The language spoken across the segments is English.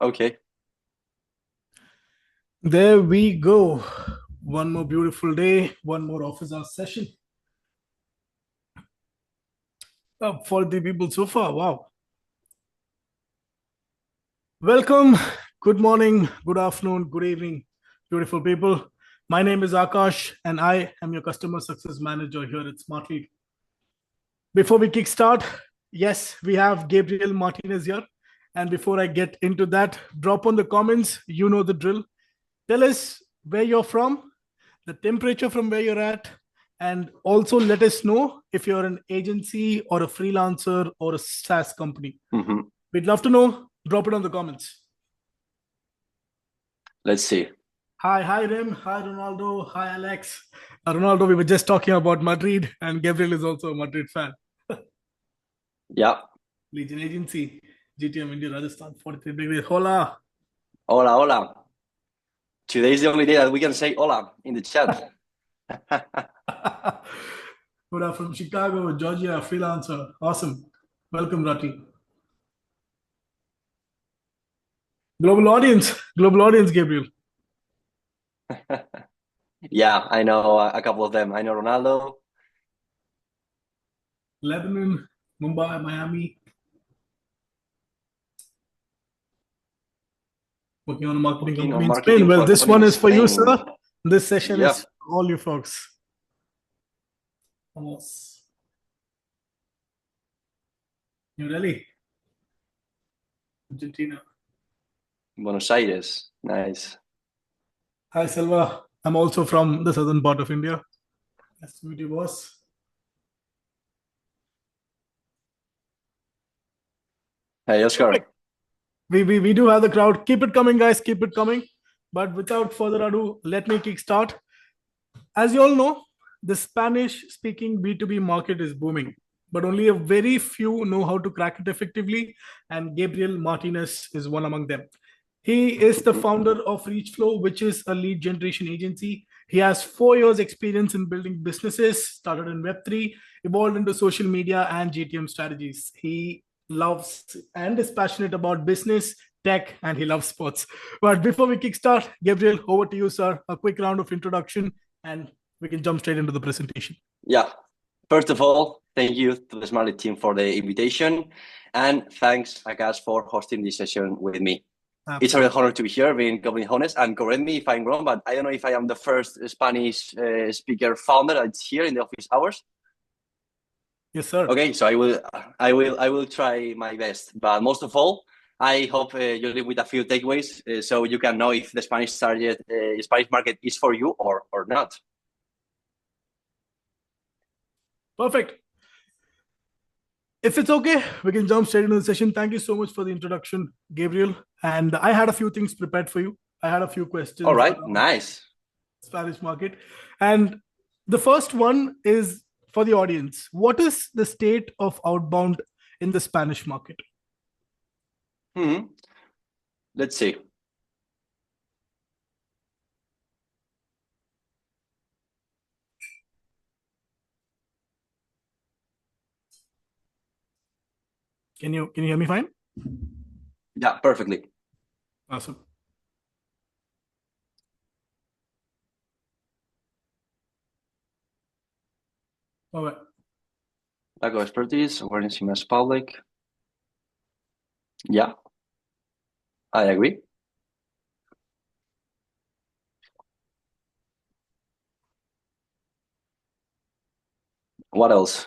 Okay. There we go. One more beautiful day, one more office hour session. 40 people so far. Wow. Welcome. Good morning, good afternoon, good evening, beautiful people. My name is Akash, and I am your customer success manager here at Smartlead. Before we kickstart, yes, we have Gabriel Martinez here. And before I get into that, drop on the comments. You know the drill. Tell us where you're from, the temperature from where you're at, and also let us know if you're an agency or a freelancer or a SaaS company. Mm-hmm. We'd love to know. Drop it on the comments. Let's see. Hi Rem. Hi Ronaldo. Hi Alex. Ronaldo, we were just talking about Madrid, and Gabriel is also a Madrid fan. Yeah. Legion Agency, GTM India, Rajasthan, 43 degrees. Hola. Hola, hola. Today is the only day that we can say hola in the chat. Hola from Chicago, Georgia, freelancer. Awesome. Welcome, Rati. Global audience, Gabriel. Yeah, I know a couple of them. I know Ronaldo. Lebanon, Mumbai, Miami. Working on a marketing Working on company in Spain. marketing Well, for a this company one in is for you, Spain. sir. This session is Yeah. for all you folks. Vamos. New Delhi, Argentina. Buenos Aires. Nice. Hi, Selva. I'm also from the southern part of India. Nice to meet you, boss. Hey, Oscar. Perfect. We do have the crowd. Keep it coming, guys. Keep it coming. But without further ado, let me kickstart. As you all know, the Spanish speaking B2B market is booming, but only a very few know how to crack it effectively, and Gabriel Martinez is one among them. He is the Mm-hmm. founder of Reachflow, which is a lead generation agency. He has 4 years' experience in building businesses, started in Web3, evolved into social media and GTM strategies. He loves and is passionate about business, tech, and he loves sports. But before we kickstart, Gabriel, over to you, sir. A quick round of introduction, and we can jump straight into the presentation. Yeah. First of all, thank you to the Smartlead team for the invitation. And thanks, Akash, for hosting this session with me. Absolutely. It's a real honor to be here, being completely honest. And correct me if I'm wrong, but I don't know if I am the first Spanish speaker founder that's here in the office hours. Yes, sir. Okay, so I will try my best. But most of all, I hope you leave with a few takeaways so you can know if the Spanish Spanish market is for you or not. Perfect. If it's okay, we can jump straight into the session. Thank you so much for the introduction, Gabriel. And I had a few things prepared for you. I had a few All questions right, around nice. Spanish market. And the first one is for the audience. What is the state of outbound in the Spanish market? Let's see. Can you hear me fine? Yeah, perfectly. Awesome. All right. Lack of expertise, awareness in mass public. Yeah, I agree. What else?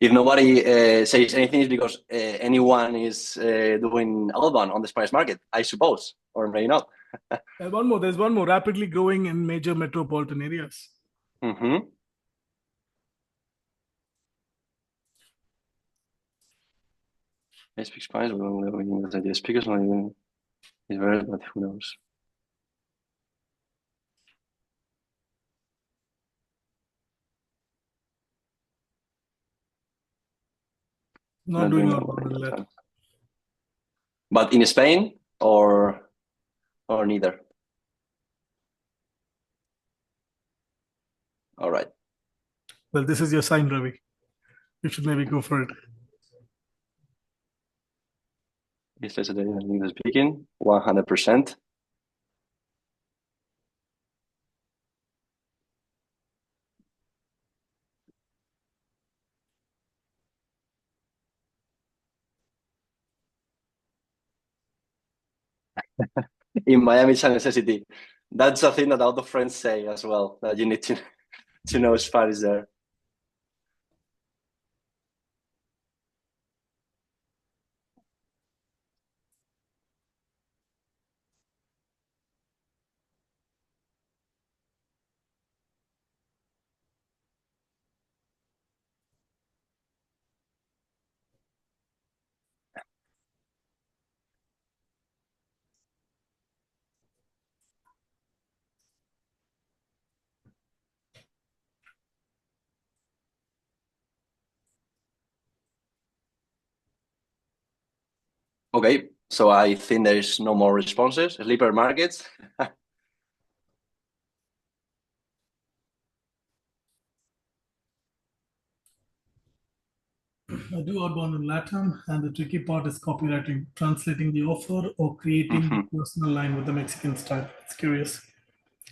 If nobody says anything, it's because anyone is doing outbound on the Spanish market, I suppose, or maybe not. There's one more. Rapidly growing in major metropolitan areas. Mm-hmm. I speak Spanish, but the speakers not even is very, but who knows? Not Not doing doing outbound outbound in in that. LATAM. But in Spain or neither? All right. Well, this is your sign, Ravi. You should maybe go for it. If there's a English speaking, 100%. In Miami, it's a necessity. That's a thing that all the friends say as well, that you need to know Spanish there. Okay, so I think there is no more responses. Sleeper markets. I do outbound in LATAM, and the tricky part is copywriting, translating the offer, or creating the personal line with the Mexican style. It's curious.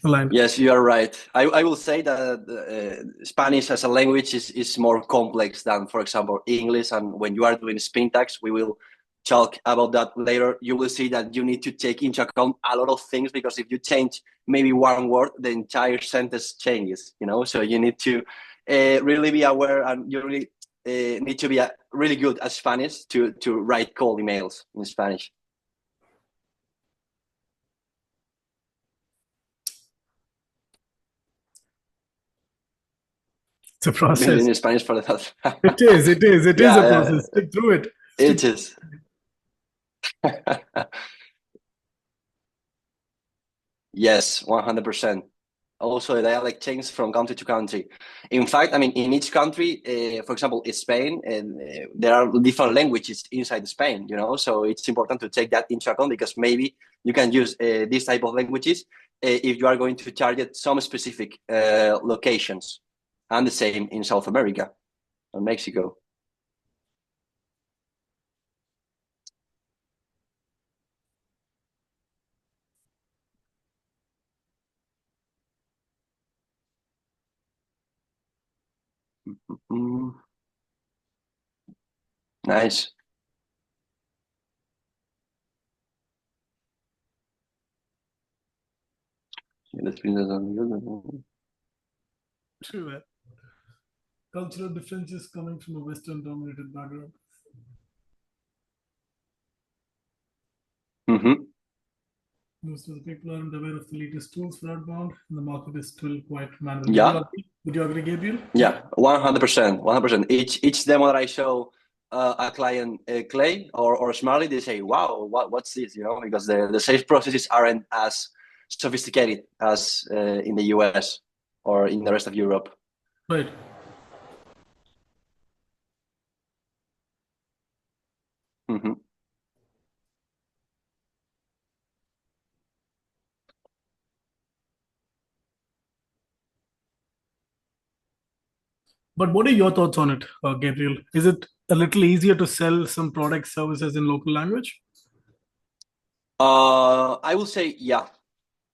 Aligned. Yes, you are right. I will say that Spanish as a language is more complex than, for example, English. And when you are doing spin tags, we will talk about that later. You will see that you need to take into account a lot of things, because if you change maybe one word, the entire sentence changes, So you need to really be aware, and you really need to be really good at Spanish to write cold emails in Spanish. It's a process. In Spanish for that. It is a process. Stick through it. It is. Yes, 100%. Also, the dialect changes from country to country. In fact, I mean, in each country, for example, in Spain, there are different languages inside Spain, So it's important to take that into account, because maybe you can use this type of languages if you are going to target some specific locations. And the same in South America and Mexico. Mm. Nice. True. Cultural differences coming from a Western dominated background. Mm-hmm. Most of the people aren't aware of the latest tools for outbound, and the market is still quite manual. Yeah. Would you agree, Gabriel? Yeah, 100%. 100%. Each demo that I show a client, Clay or Smartlead, they say, "Wow, what's this?" Because the sales processes aren't as sophisticated as in the US or in the rest of Europe. Right. Mm-hmm. But what are your thoughts on it, Gabriel? Is it a little easier to sell some product services in local language? I will say yeah.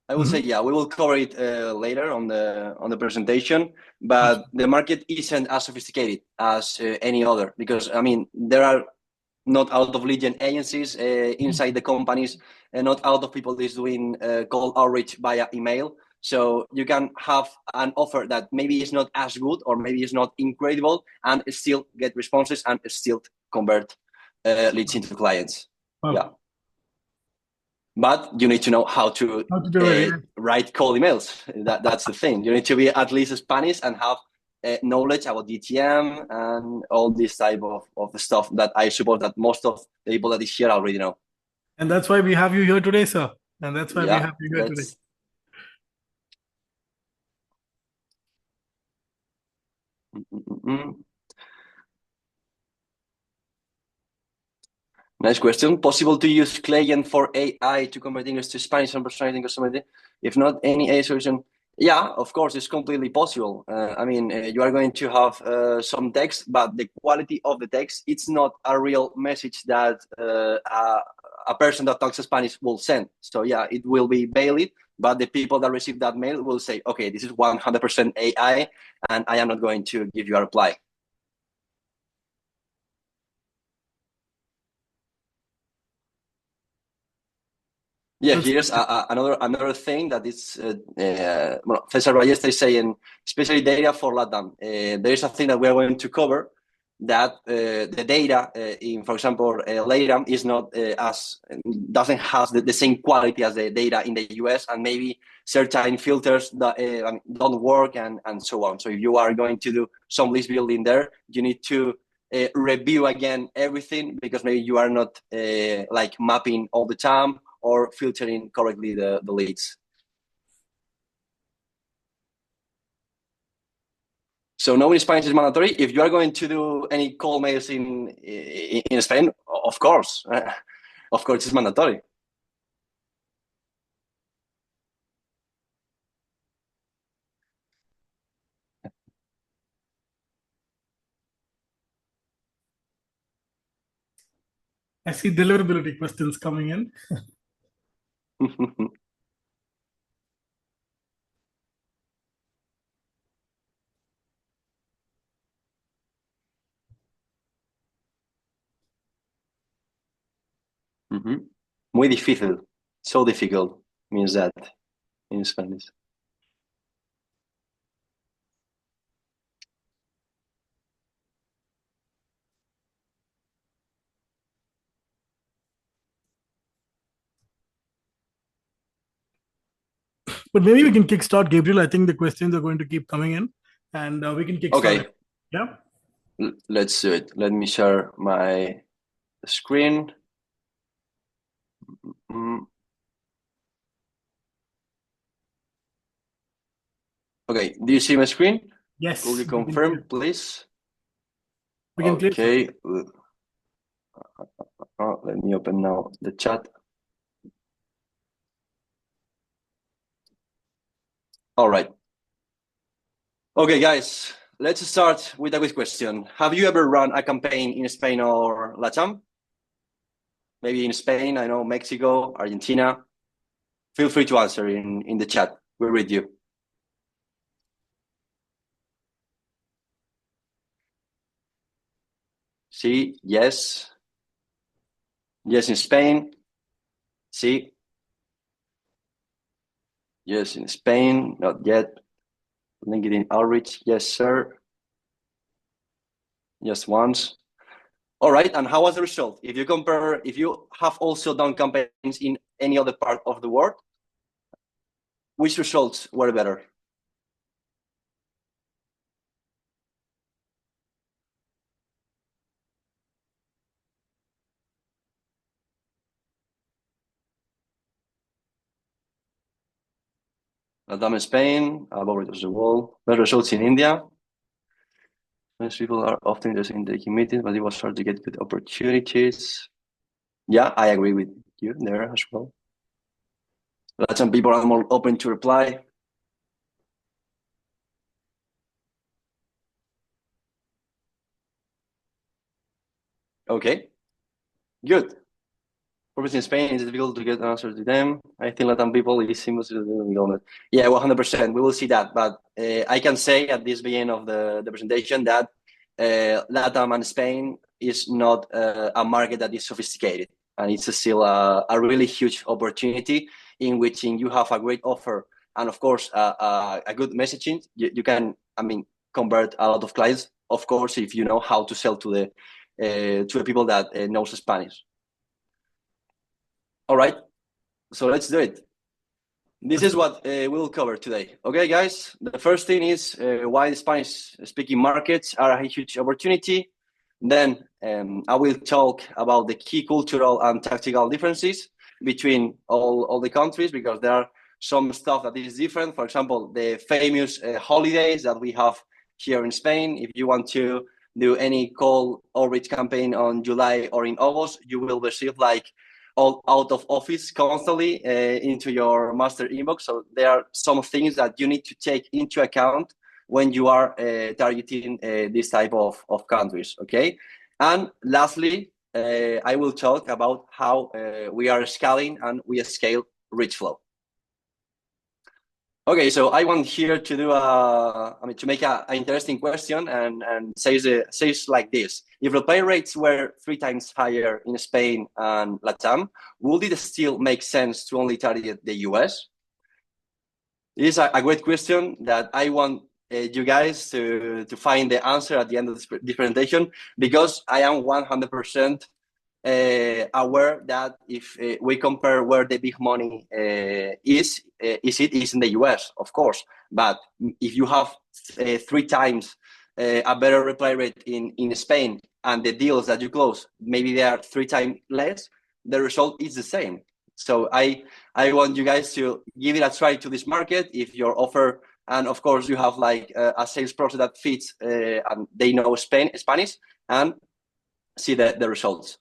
I will say yeah. We will cover it later on the presentation, but the market isn't as sophisticated as any other, because I mean there are not out of lead gen agencies inside the companies, and not out of people is doing cold outreach via email. So you can have an offer that maybe is not as good, or maybe is not incredible, and still get responses and still convert leads into clients. Wow. Yeah. But you need to know how to do it, write cold emails. That's the thing. You need to be at least Spanish and have knowledge about DTM and all this type of stuff that I suppose that most of the people that is here already know. And that's why we have you here today, sir. And that's why we have you here today. Nice question. Possible to use Client for AI to convert English to Spanish and personalizing customer? If not, any AI solution Yeah, of course, it's completely possible. I mean, you are going to have some text, but the quality of the text, it's not a real message that a person that talks Spanish will send. So yeah, it will be valid, but the people that receive that mail will say, okay, this is 100% AI, and I am not going to give you a reply. Yeah, here's another thing that is well, Cesar Ballesta is saying, especially data for LATAM. There is a thing that we are going to cover that the data in, for example, LATAM is not doesn't have the same quality as the data in the US, and maybe certain filters that don't work and so on. So if you are going to do some list building there, you need to review again everything, because maybe you are not like mapping all the time or filtering correctly the leads. So knowing Spanish is mandatory. If you are going to do any call mails in Spain, of course it's mandatory. I see deliverability questions coming in. Muy difícil. So difficult means that in Spanish. But maybe we can kickstart, Gabriel. I think the questions are going to keep coming in, and we can kickstart. Okay. Yeah. Let's do it. Let me share my screen. Okay, do you see my screen? Yes. Could you confirm, please? We can okay. Let me open now the chat. All right. Okay, guys, let's start with a quick question. Have you ever run a campaign in Spain or LATAM? Maybe in Spain, I know, Mexico, Argentina. Feel free to answer in the chat. We'll read you. See, yes. Yes, in Spain. See. Yes, in Spain, not yet. LinkedIn outreach, yes, sir. Just once. All right, and how was the result? If you have also done campaigns in any other part of the world, which results were better? LATAM in Spain, above results the world. Better results in India. Most people are often interested in taking meetings, but it was hard to get good opportunities. Yeah, I agree with you there as well. Some people are more open to reply. Okay, good. Purpose in Spain, it's difficult to get answers to them. I think Latin people is similar to the yeah, 100%. We will see that, but I can say at this beginning of the presentation that Latam and Spain is not a market that is sophisticated, and it's still a really huge opportunity in which you have a great offer and of course a good messaging. You can, I mean, convert a lot of clients. Of course, if you know how to sell to the people that knows Spanish. All right, so let's do it. This is what we'll cover today. Okay, guys, the first thing is why Spanish-speaking markets are a huge opportunity. Then I will talk about the key cultural and tactical differences between all the countries, because there are some stuff that is different. For example, the famous holidays that we have here in Spain. If you want to do any call outreach campaign on July or in August, you will receive like all out of office constantly into your master inbox. So there are some things that you need to take into account when you are targeting this type of countries, okay? And lastly, I will talk about how we are scaling and we scale Reachflow. Okay, so I want here to do to make an interesting question and says like this: if reply rates were 3 times higher in Spain and LATAM, would it still make sense to only target the US? It is a great question that I want you guys to find the answer at the end of this presentation, because I am 100% aware that if we compare where the big money is in the US, of course. But if you have 3 times a better reply rate in Spain, and the deals that you close, maybe they are 3 times less, the result is the same. So I want you guys to give it a try to this market if your offer, and of course you have like a sales process that fits and they know Spanish, and see the results.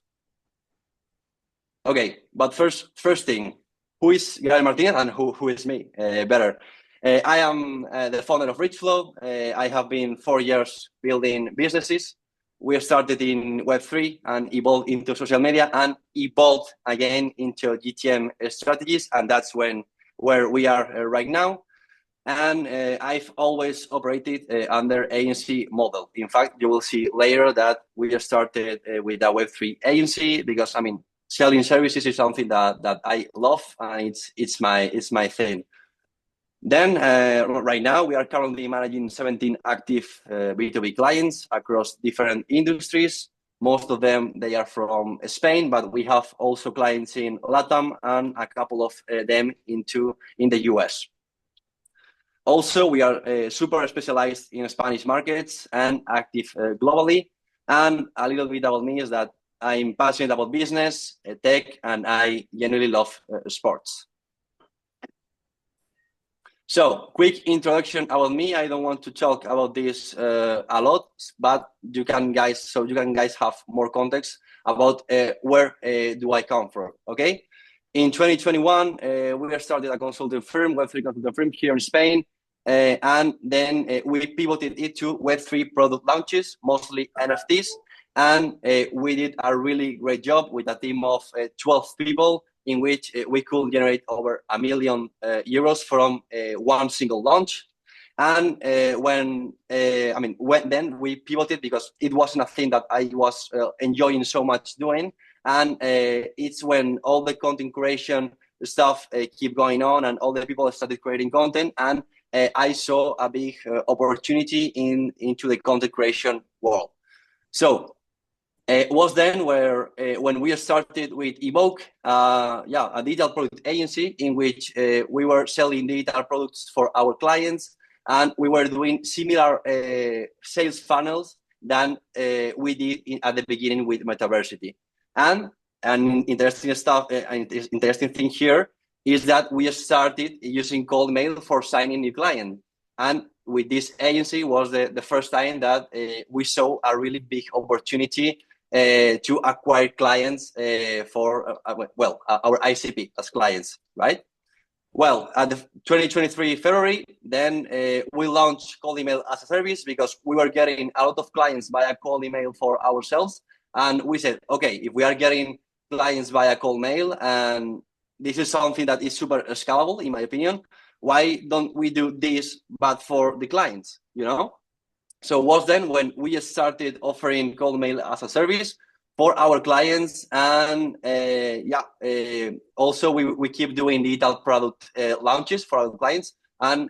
Okay, but first thing, who is Gabriel Martinez and who is me? Better. I am the founder of Reachflow. I have been 4 years building businesses. We started in Web3 and evolved into social media and evolved again into GTM strategies, and that's where we are right now. And I've always operated under agency model. In fact, you will see later that we started with a Web3 agency, because I mean, selling services is something that I love, and it's my thing. Then right now we are currently managing 17 active B2B clients across different industries. Most of them, they are from Spain, but we have also clients in LATAM and a couple of them in the US. Also, we are super specialized in Spanish markets and active globally. And a little bit about me is that I'm passionate about business, tech, and I genuinely love sports. So, quick introduction about me. I don't want to talk about this a lot, but you can guys have more context about where do I come from. Okay, in 2021, we started a consulting firm, Web3 consulting firm here in Spain, and then we pivoted it to Web3 product launches, mostly NFTs, and we did a really great job with a team of 12 people, in which we could generate over €1 million from one single launch. And when then we pivoted, because it wasn't a thing that I was enjoying so much doing. And it's when all the content creation stuff keep going on, and all the people started creating content, and I saw a big opportunity into the content creation world. So it was then when we started with Evoke, a digital product agency in which we were selling digital products for our clients, and we were doing similar sales funnels than we did at the beginning with Metaversity. And interesting thing here is that we started using cold mail for signing new clients. And with this agency was the first time that we saw a really big opportunity to acquire clients for our ICP as clients, right? Well, at the 2023 February, then we launched cold email as a service, because we were getting a lot of clients via cold email for ourselves, and we said, okay, if we are getting clients via cold mail, and this is something that is super scalable, in my opinion, why don't we do this but for the clients, you know? So it was then when we started offering cold mail as a service for our clients, and also we keep doing digital product launches for our clients, and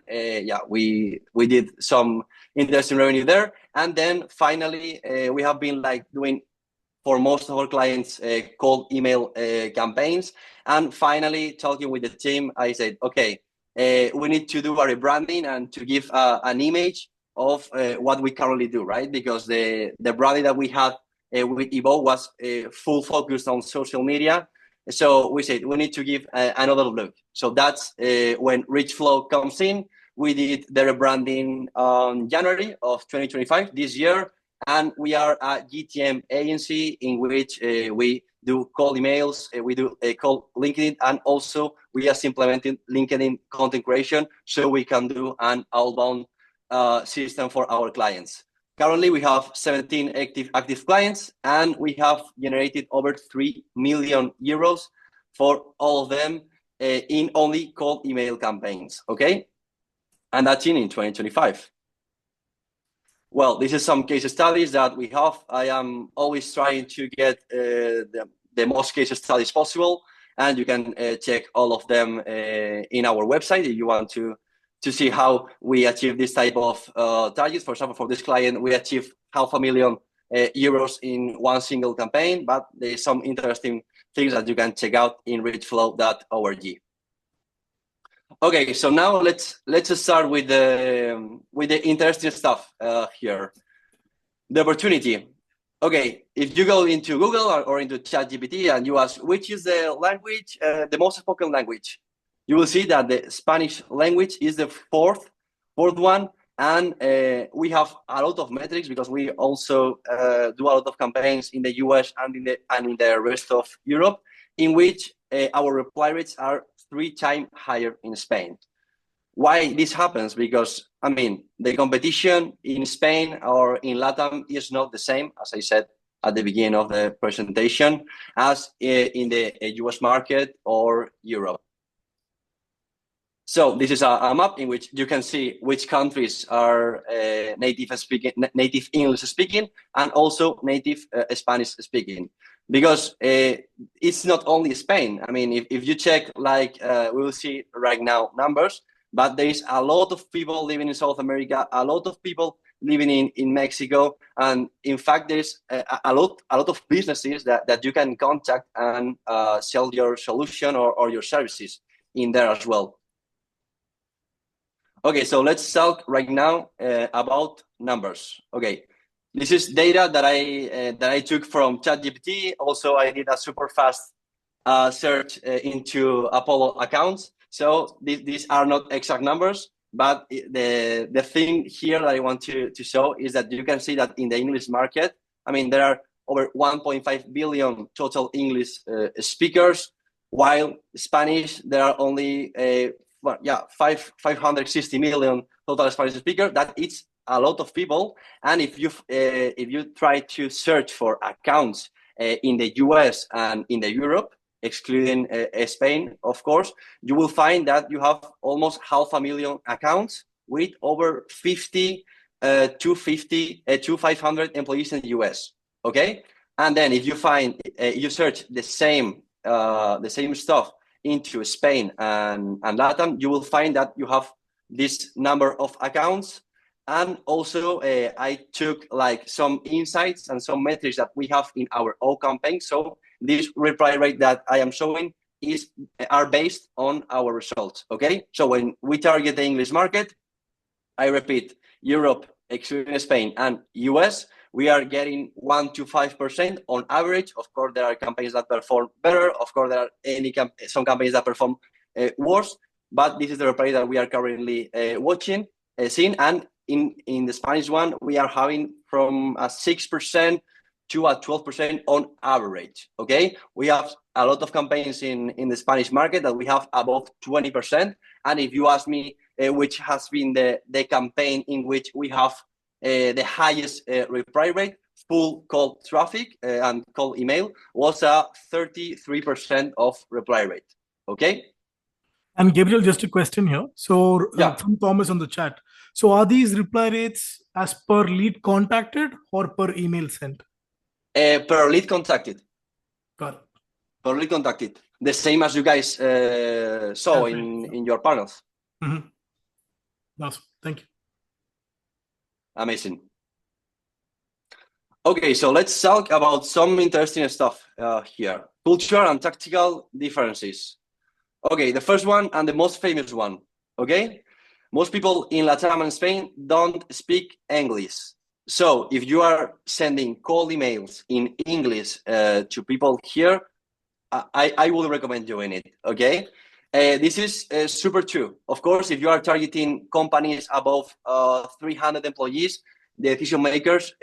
we did some interesting revenue there. And then finally we have been like doing for most of our clients cold email campaigns. And finally, talking with the team, I said, okay, we need to do a rebranding and to give an image of what we currently do, right? Because the branding that we had with Evo was full focused on social media. So we said we need to give another look. So that's when Reachflow comes in. We did the rebranding on January of 2025 this year. And we are a GTM agency in which we do cold emails, we do cold LinkedIn, and also we just implemented LinkedIn content creation so we can do an outbound system for our clients. Currently, we have 17 active clients, and we have generated over 3 million euros for all of them in only cold email campaigns, okay? And that's in 2025. Well, this is some case studies that we have. I am always trying to get the most case studies possible, and you can check all of them in our website if you want to see how we achieve this type of targets. For example, for this client, we achieved €500,000 in one single campaign, but there's some interesting things that you can check out in reachflow.org. Okay, so now let's start with the interesting stuff here. The opportunity. Okay, if you go into Google or into ChatGPT and you ask which is the language, the most spoken language, you will see that the Spanish language is the fourth one, and we have a lot of metrics because we also do a lot of campaigns in the US and in the rest of Europe, in which our reply rates are 3 times higher in Spain. Why this happens? Because, I mean, the competition in Spain or in LATAM is not the same, as I said at the beginning of the presentation, as in the US market or Europe. So this is a map in which you can see which countries are native English speaking and also native Spanish speaking. Because it's not only Spain. I mean, if you check, like we will see right now numbers, but there is a lot of people living in South America, a lot of people living in Mexico, and in fact, there's a lot of businesses that you can contact and sell your solution or your services in there as well. Okay, so let's talk right now about numbers. Okay. This is data that I took from ChatGPT. Also, I did a super fast search into Apollo accounts. So these are not exact numbers, but the thing here that I want to show is that you can see that in the English market, I mean, there are over 1.5 billion total English speakers, while Spanish, there are only 560 million total Spanish speakers. That it's a lot of people, and if you try to search for accounts in the US and in the Europe, excluding Spain, of course, you will find that you have almost 500,000 accounts with over 50 to 500 employees in the US. Okay, and then if you you search the same stuff into Spain and LATAM, you will find that you have this number of accounts. And also, I took like some insights and some metrics that we have in our own campaign. So this reply rate that I am showing are based on our results. Okay. So when we target the English market, I repeat, Europe, excluding Spain, and US, we are getting 1 to 5% on average. Of course, there are campaigns that perform better. Of course, there are some campaigns that perform worse. But this is the reply rate that we are currently seeing, and in the Spanish one, we are having from a 6% to a 12% on average. Okay, we have a lot of campaigns in the Spanish market that we have above 20%. And if you ask me which has been the campaign in which we have the highest reply rate, full cold traffic and cold email, was a 33% of reply rate. Okay. And Gabriel, just a question here. So from Thomas on the chat. So are these reply rates as per lead contacted or per email sent? Per lead contacted. Got it. Per lead contacted. The same as you guys saw in your panels. Mm-hmm. Awesome. Thank you. Amazing. Okay, so let's talk about some interesting stuff here. Culture and tactical differences. Okay, the first one and the most famous one. Okay, most people in LATAM and Spain don't speak English. So if you are sending cold emails in English to people here, I would recommend doing it. Okay, this is super true. Of course, if you are targeting companies above 300 employees, the decision makers,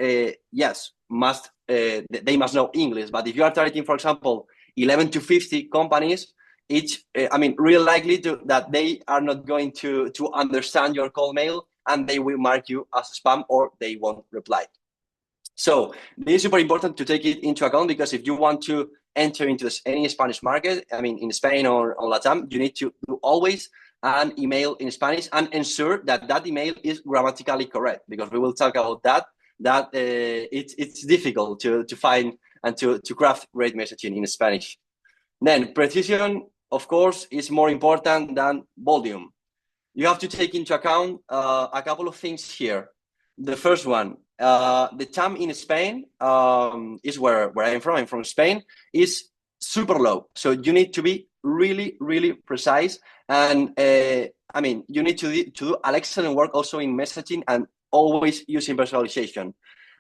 yes, must they must know English. But if you are targeting, for example, 11 to 50 companies, it's really likely that they are not going to understand your cold mail, and they will mark you as spam, or they won't reply. So this is super important to take it into account, because if you want to enter into any Spanish market, in Spain or on LATAM, you need to do always an email in Spanish and ensure that that email is grammatically correct, because we will talk about that it's difficult to find and to craft great messaging in Spanish. Then precision, of course, is more important than volume. You have to take into account a couple of things here. The first one, the TAM in Spain is where I'm from. I'm from Spain. Is super low, so you need to be really, really precise, and you need to do an excellent work also in messaging and always using personalization.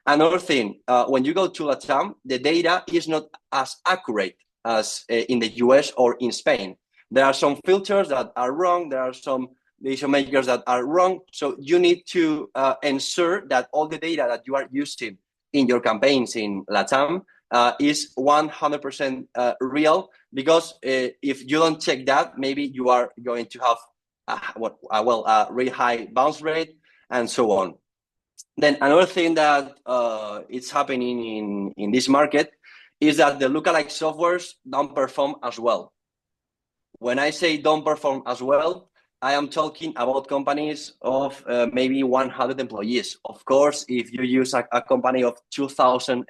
Another thing, when you go to LATAM, the data is not as accurate as in the US or in Spain. There are some filters that are wrong. There are some decision makers that are wrong. So you need to ensure that all the data that you are using in your campaigns in LATAM is 100% real, because if you don't check that, maybe you are going to have a really high bounce rate and so on. Then another thing that is happening in this market is that the lookalike softwares don't perform as well. When I say don't perform as well, I am talking about companies of maybe 100 employees. Of course, if you use a company of 2,000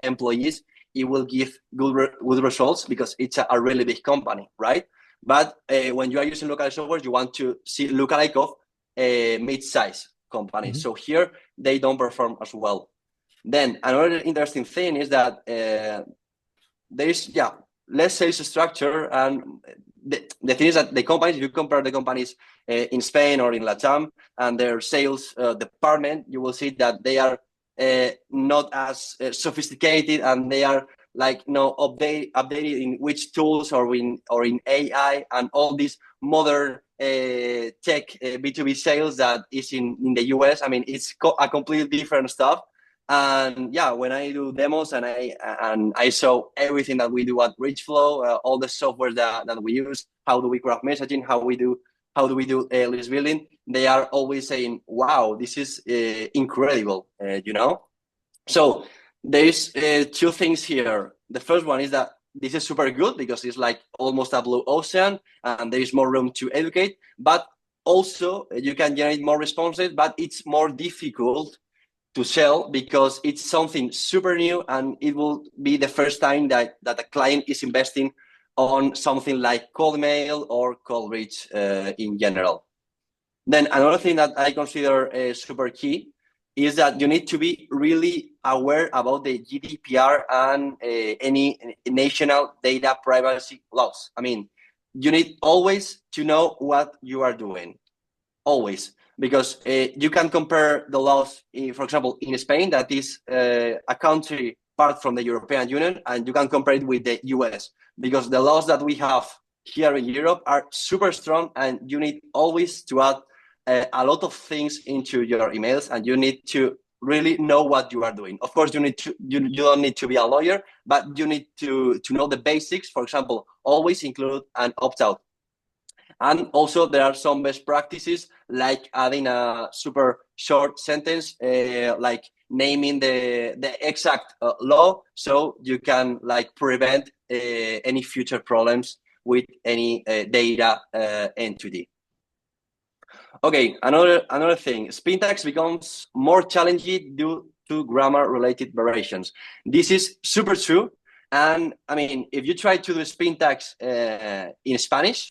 employees, it will give good results, because it's a really big company, right? But when you are using lookalike software, you want to see lookalike of a mid-size company. Mm-hmm. So here, they don't perform as well. Then another interesting thing is that there is less sales structure, and the thing is that the companies, if you compare the companies in Spain or in LATAM and their sales department, you will see that they are not as sophisticated, and they are updated in which tools or in AI and all these modern tech B2B sales that is in the US. It's a completely different stuff. And when I do demos and I saw everything that we do at Reachflow, all the software that we use, how do we craft messaging, how do we do list building, they are always saying, wow, this is incredible, So there's two things here. The first one is that this is super good, because it's like almost a blue ocean and there is more room to educate, but also you can generate more responses, but it's more difficult to sell, because it's something super new, and it will be the first time that a client is investing on something like cold mail or cold reach in general. Then another thing that I consider super key is that you need to be really aware about the GDPR and any national data privacy laws. You need always to know what you are doing, always. Because you can compare the laws, for example, in Spain, that is a country part from the European Union, and you can compare it with the US, because the laws that we have here in Europe are super strong, and you need always to add a lot of things into your emails, and you need to really know what you are doing. Of course, you don't need to be a lawyer, but you need to know the basics. For example, always include an opt-out. And also there are some best practices, like adding a super short sentence, like naming the exact law, so you can prevent any future problems with any data entity. Okay, another thing, spin tags becomes more challenging due to grammar-related variations. This is super true. And if you try to do spin tags in Spanish,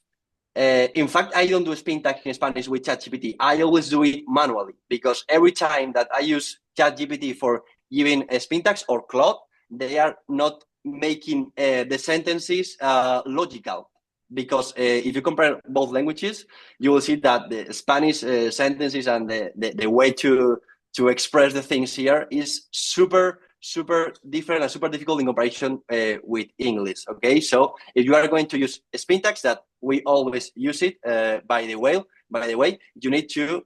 in fact, I don't do spin tags in Spanish with ChatGPT. I always do it manually, because every time that I use ChatGPT for giving spin tags or Claude, they are not making the sentences logical. Because if you compare both languages, you will see that the Spanish sentences and the way to express the things here is super different and super difficult in comparison with English. Okay, so if you are going to use spin tags, that we always use it, by the way, you need to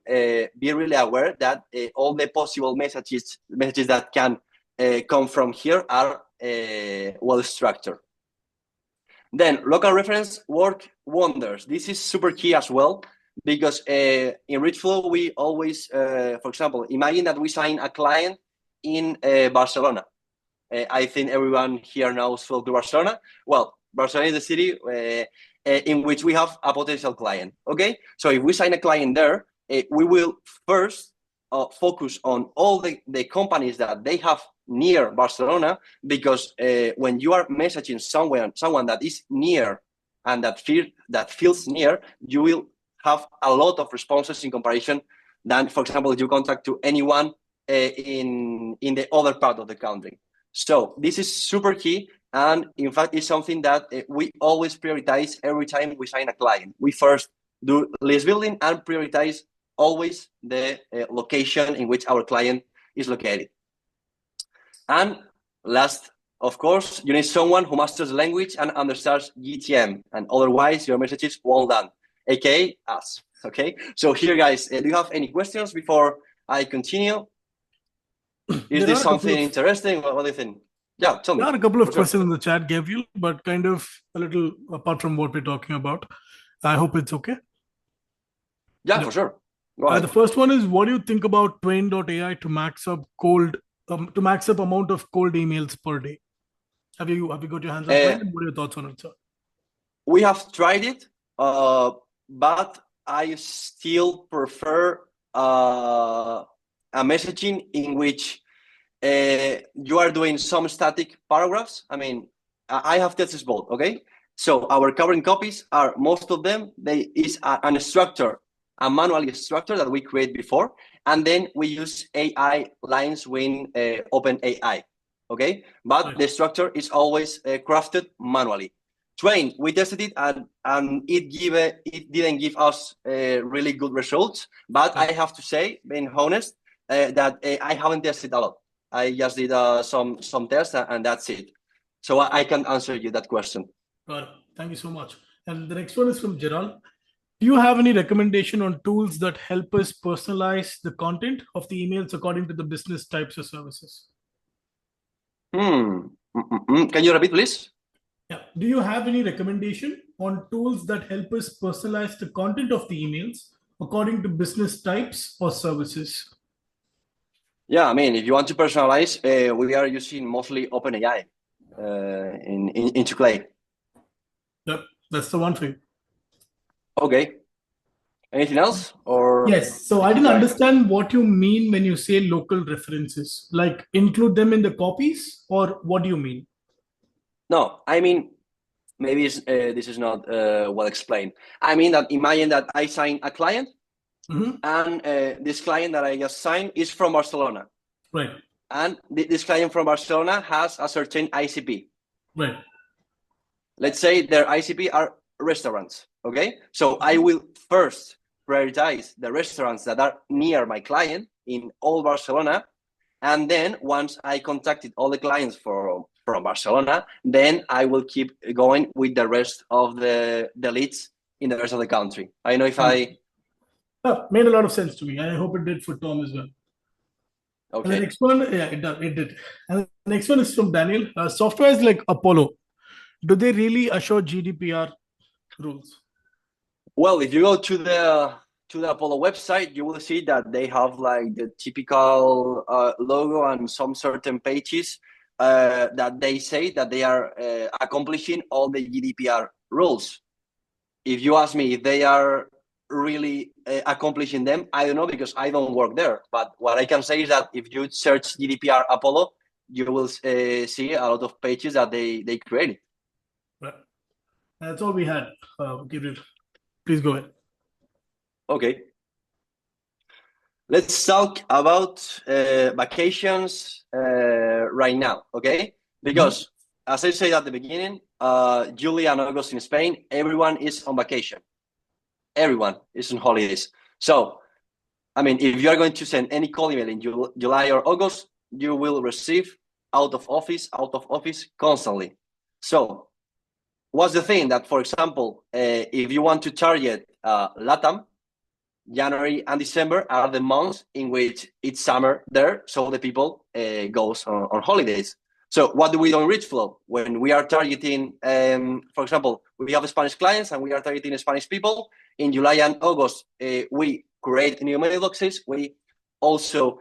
be really aware that all the possible messages that can come from here are well structured. Then local reference work wonders. This is super key as well, because in Reachflow, we always, for example, imagine that we sign a client in Barcelona. I think everyone here knows Flow to Barcelona. Well, Barcelona is the city in which we have a potential client, okay? So if we sign a client there, we will first focus on all the companies that they have near Barcelona, because when you are messaging someone that is near and that feels near, you will have a lot of responses in comparison than, for example, if you contact to anyone in the other part of the country. So this is super key, and in fact, it's something that we always prioritize every time we sign a client. We first do list building and prioritize always the location in which our client is located. And last, of course, you need someone who masters the language and understands GTM, and otherwise your messages won't land, aka us. Okay, so here, guys, do you have any questions before I continue? Is this something interesting? What do you think? Yeah, tell me. There are a couple of questions in the chat, Gabriel, but kind of a little apart from what we're talking about. I hope it's okay. Yeah, for sure. Go ahead. The first one is, what do you think about Twain.ai to max up amount of cold emails per day? Have you got your hands on Twain? What are your thoughts on it, sir? We have tried it, but I still prefer a messaging in which you are doing some static paragraphs. I mean, I have tested both, okay? So our covering copies are, most of them, is an structure, a manually structure that we create before, and then we use AI lines with OpenAI, okay? But the structure is always crafted manually. Twain, we tested it, and it didn't give us really good results, but I have to say, being honest, that I haven't tested a lot. I just did some tests, and that's it. So I can answer you that question. Got it. Thank you so much. And the next one is from Gerald. Do you have any recommendation on tools that help us personalize the content of the emails according to the business types of services? Can you repeat, please? Yeah. Do you have any recommendation on tools that help us personalize the content of the emails according to business types or services? Yeah, I mean, if you want to personalize, we are using mostly OpenAI into Clay. Yep, that's the one for you. Okay. Anything else? Or yes. So I didn't understand what you mean when you say local references. Like include them in the copies, or what do you mean? No, I mean, maybe this is not well explained. I mean that imagine that I sign a client, and this client that I just signed is from Barcelona. Right. And this client from Barcelona has a certain ICP. Right. Let's say their ICP are restaurants, okay? So I will first prioritize the restaurants that are near my client in all Barcelona. And then once I contacted all the clients from Barcelona, then I will keep going with the rest of the leads in the rest of the country. I don't know if made a lot of sense to me. I hope it did for Tom as well. Okay. And the next one, yeah, it did. And the next one is from Daniel. Software is like Apollo. Do they really assure GDPR rules? Well, if you go to the Apollo website, you will see that they have like the typical logo and some certain pages that they say that they are accomplishing all the GDPR rules. If you ask me if they are really accomplishing them, I don't know, because I don't work there. But what I can say is that if you search GDPR Apollo, you will see a lot of pages that they created. Right. That's all we had. Gabriel, please go ahead. Okay. Let's talk about vacations right now, okay? Because as I said at the beginning, July and August in Spain, everyone is on vacation. Everyone is on holidays. So, I mean, if you are going to send any call email in July or August, you will receive out of office constantly. So, what's the thing that, for example, if you want to target LATAM, January and December are the months in which it's summer there, so the people goes on holidays. So what do we do in Reachflow when we are targeting, for example, we have Spanish clients and we are targeting Spanish people in July and August, we create new mailboxes. We also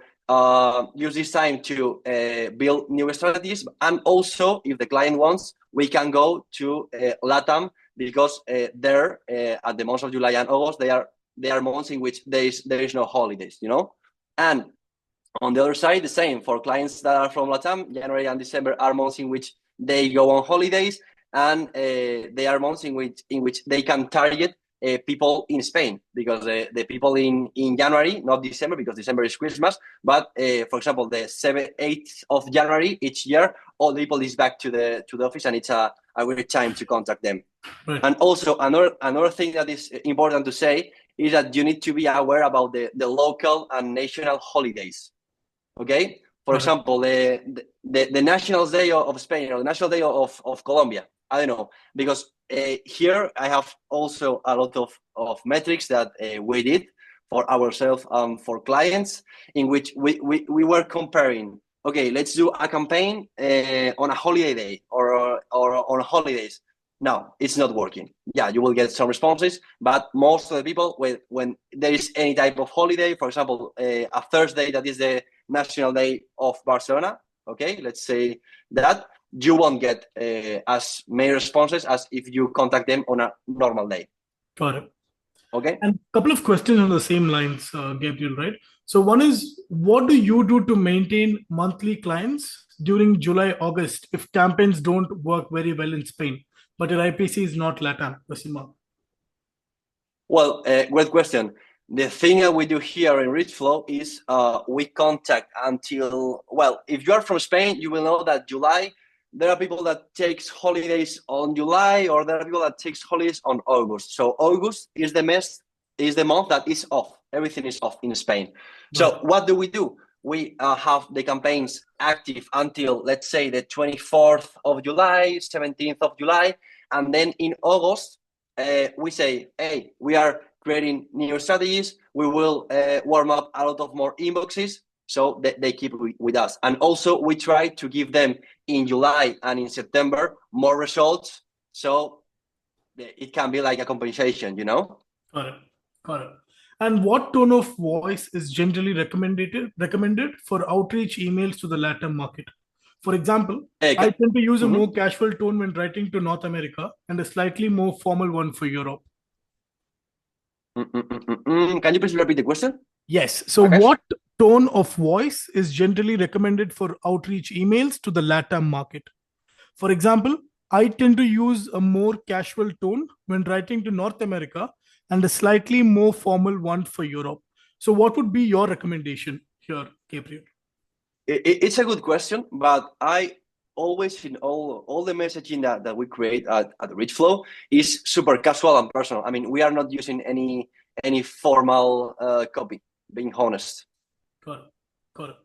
use this time to build new strategies. And also, if the client wants, we can go to LATAM, because there at the months of July and August, they are months in which there is no holidays, you know. And on the other side, the same for clients that are from LATAM. January and December are months in which they go on holidays, and they are months in which they can target people in Spain, because the people in January, not December, because December is Christmas, but for example, the 8th of January each year, all the people is back to the office, and it's a great time to contact them. Right. And also another thing that is important to say is that you need to be aware about the local and national holidays. Okay, for example, the National Day of Spain or the National Day of Colombia. I don't know, because here I have also a lot of metrics that we did for ourselves and for clients, in which we were comparing. Okay, let's do a campaign on a holiday day or on holidays. No, it's not working. Yeah, you will get some responses, but most of the people, when there is any type of holiday, for example, a Thursday that is the National Day of Barcelona, okay, let's say that, you won't get as many responses as if you contact them on a normal day. Got it. Okay. And a couple of questions on the same lines, Gabriel, right? So one is, what do you do to maintain monthly clients during July, August, if campaigns don't work very well in Spain, but your IPC is not LATAM? Well, great question. The thing that we do here in Reachflow is we contact until, well, if you are from Spain, you will know that July, there are people that takes holidays on July, or there are people that takes holidays on August. So August is the month that is off. Everything is off in Spain. So what do? We have the campaigns active until, let's say, the 24th of July, 17th of July. And then in August, we say, hey, we are creating new strategies. We will warm up a lot of more inboxes, so they keep with us. And also, we try to give them in July and in September more results, so it can be like a compensation, you know? Got it. And what tone of voice is generally recommended for outreach emails to the LATAM market? For example, I tend to use a more casual tone when writing to North America and a slightly more formal one for Europe. Can you please repeat the question? Yes. So what tone of voice is generally recommended for outreach emails to the LATAM market? For example, I tend to use a more casual tone when writing to North America and a slightly more formal one for Europe. So what would be your recommendation here, Gabriel? It's a good question, but I always, in all the messaging that we create at Reachflow is super casual and personal. I mean, we are not using any formal copy, being honest. Got it.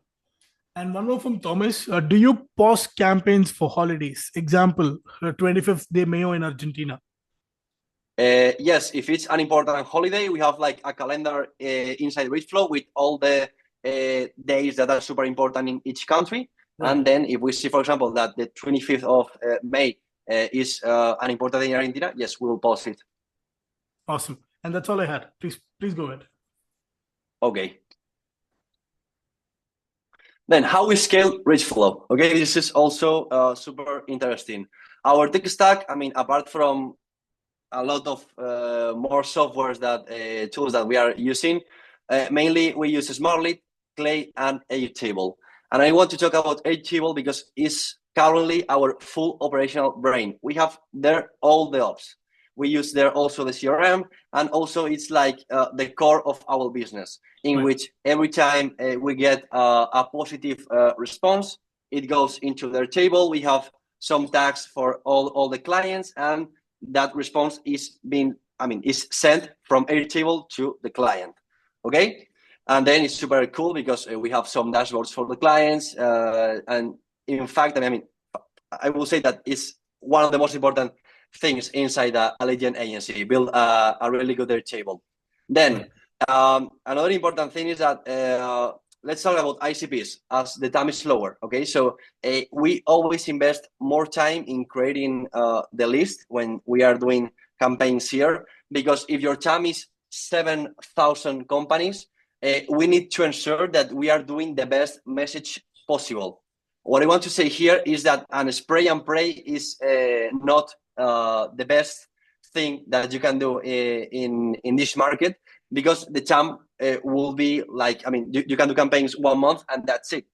And one more from Thomas. Do you pause campaigns for holidays? Example, 25th de Mayo in Argentina. Yes, if it's an important holiday, we have like a calendar inside Reachflow with all the days that are super important in each country. Right. And then if we see, for example, that the 25th of May is an important day in Argentina, yes, we will pause it. Awesome. And that's all I had. Please go ahead. Okay. Then how we scale Reachflow. Okay, this is also super interesting. Our tech stack, I mean, apart from a lot of more softwares tools that we are using, mainly we use Smartlead, Clay, and Airtable. And I want to talk about Airtable because it's currently our full operational brain. We have there all the ops. We use there also the CRM, and also it's like the core of our business, in which every time we get a positive response, it goes into their table. We have some tags for all the clients, and that response is sent from Airtable to the client. Okay, and then it's super cool because we have some dashboards for the clients, and in fact, I will say that it's one of the most important things inside a lead gen agency. Build a really good Airtable. Then Another important thing is that let's talk about ICPs as the time is lower. Okay, so we always invest more time in creating the list when we are doing campaigns here, because if your time is 7,000 companies, we need to ensure that we are doing the best message possible. What I want to say here is that an spray and pray is not the best thing that you can do in this market, because the TAM will be like, I mean, you can do campaigns 1 month and that's it.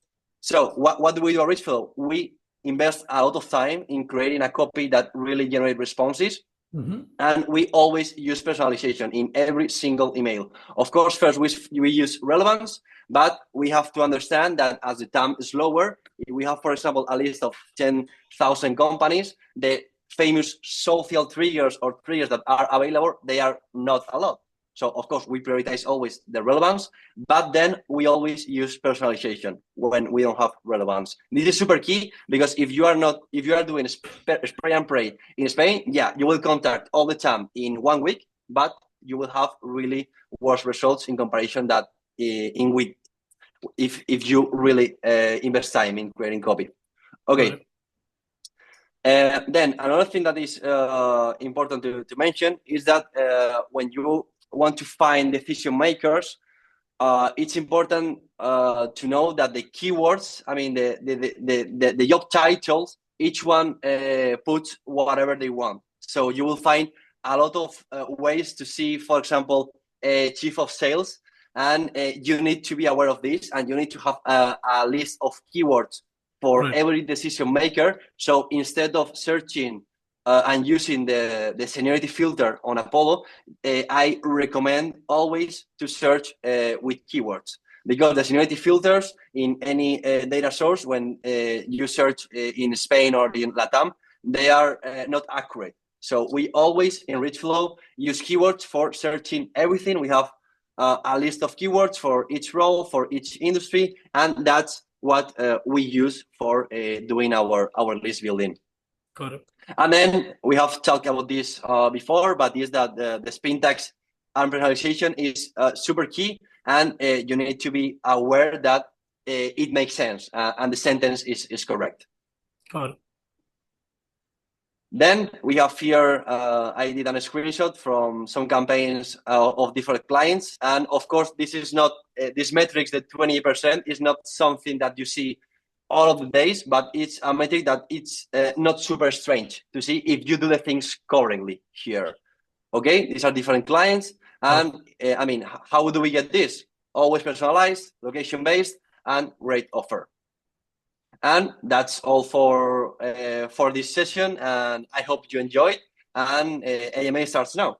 So what do we do at Reachflow? We invest a lot of time in creating a copy that really generates responses. Mm-hmm. And we always use personalization in every single email. Of course, first we use relevance, but we have to understand that as the TAM is lower, if we have, for example, a list of 10,000 companies, the famous social triggers or triggers that are available, they are not a lot. So of course we prioritize always the relevance, but then we always use personalization when we don't have relevance. This is super key, because if you are doing spray and pray in Spain, yeah, you will contact all the time in 1 week, but you will have really worse results in comparison that in week if you really invest time in creating copy. Okay. Then another thing that is important to mention is that when you want to find decision makers, it's important to know that the keywords, I mean the job titles, each one puts whatever they want. So you will find a lot of ways to see, for example, a chief of sales, and you need to be aware of this, and you need to have a list of keywords for every decision maker. So instead of searching and using the seniority filter on Apollo, I recommend always to search with keywords, because the seniority filters in any data source, when you search in Spain or in LATAM, they are not accurate. So we always in Reachflow use keywords for searching everything. We have a list of keywords for each role, for each industry, and that's what we use for doing our list building. Got it. And then we have talked about this before, but is that the spin tags and personalization is super key, and you need to be aware that it makes sense and the sentence is correct. Got it. Then we have here, I did a screenshot from some campaigns of different clients. And of course, this is not, this metrics, the 20% is not something that you see all of the days, but it's a metric that it's not super strange to see if you do the things correctly here. Okay, these are different clients. And I mean, how do we get this? Always personalized, location-based, and great offer. And that's all for this session, and I hope you enjoyed. And AMA starts now.